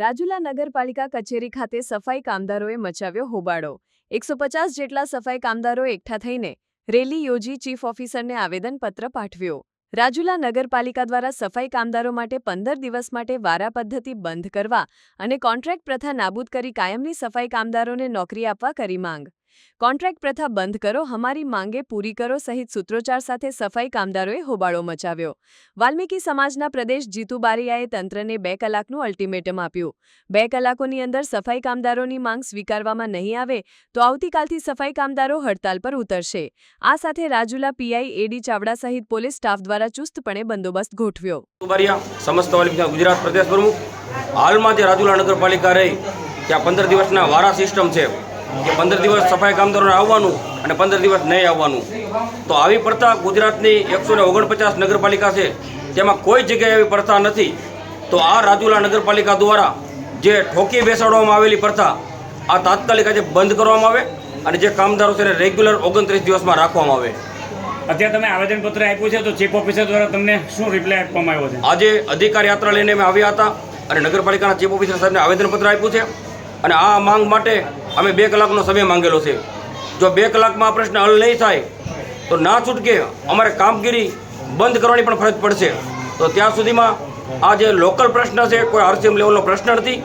રાજુલા નગરપાલિકા કચેરી ખાતે સફાઈ કામદારોએ મચાવ્યો હોબાળો। 150 જેટલા સફાઈ કામદારોએ એકઠા થઈને રેલી યોજી ચીફ ઓફિસરને આવેદનપત્ર પાઠવ્યો। રાજુલા નગરપાલિકા દ્વારા સફાઈ કામદારો માટે 15 દિવસ માટે વારા પદ્ધતિ બંધ કરવા અને કોન્ટ્રાક્ટ પ્રથા નાબૂદ કરી કાયમની સફાઈ કામદારોને નોકરી આપવા કરી માંગ। કોન્ટ્રાક્ટ પ્રથા બંધ કરો, હમારી માંગે પૂરી કરો સહિત સૂત્રોચ્ચાર સાથે સફાઈ કામદારોએ હોબાળો મચાવ્યો। વાલ્મીકી સમાજના પ્રદેશ જીતુ બારિયાએ તંત્રને 2 કલાકનું અલ્ટિમેટમ આપ્યું। 2 કલાકોની અંદર સફાઈ કામદારોની માંગ સ્વીકારવામાં નહીં આવે તો આવતીકાલથી સફાઈ કામદારો હડતાલ પર ઉતરશે। આ સાથે રાજુલા પીઆઈ એડી ચાવડા સહિત પોલીસ સ્ટાફ દ્વારા ચુસ્તપણે બંદોબસ્ત ગોઠવ્યો। સમસ્ત ગુજરાત પ્રદેશ પ્રમુખ હાલમાં જે રાજુલા નગરપાલિકા રહી ત્યાં 15 દિવસના વારા સિસ્ટમ છે કે 15 દિવસ સફાઈ કામદારોને આવવાનું અને 15 દિવસ નહીં આવવાનું। તો આવી પ્રથા ગુજરાતની 149 નગરપાલિકા છે તેમાં કોઈ જગ્યાએ એવી પ્રથા નથી। તો આ રાજુલા નગરપાલિકા દ્વારા જે ઠોકી બેસાડવામાં આવેલી પ્રથા આ તાત્કાલિક આજે બંધ કરવામાં આવે અને જે કામદારો છે એને રેગ્યુલર 29 દિવસમાં રાખવામાં આવે। અત્યારે તમે આવેદનપત્ર આપ્યું છે તો ચીફ ઓફિસર દ્વારા તમને શું રિપ્લાય આપવામાં આવ્યો છે? આજે અધિકાર યાત્રા લઈને અમે આવ્યા હતા અને નગરપાલિકાના ચીફ ઓફિસર સાહેબને આવેદનપત્ર આપ્યું છે અને આ માંગ માટે અમે 2 કલાકનો સમય માંગેલો છે। જો 2 કલાકમાં આ પ્રશ્ન હલ નહીં થાય તો ના છૂટકે અમારે કામગીરી બંધ કરવાની પણ ફરજ પડશે। તો ત્યાં સુધીમાં આ જે લોકલ પ્રશ્ન છે કોઈ આરસીએમ લેવલનો પ્રશ્ન નથી।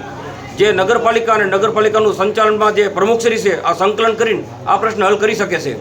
જે નગરપાલિકા અને નગરપાલિકાનું સંચાલનમાં જે પ્રમુખશ્રી છે આ સંકલન કરીને આ પ્રશ્ન હલ કરી શકે છે।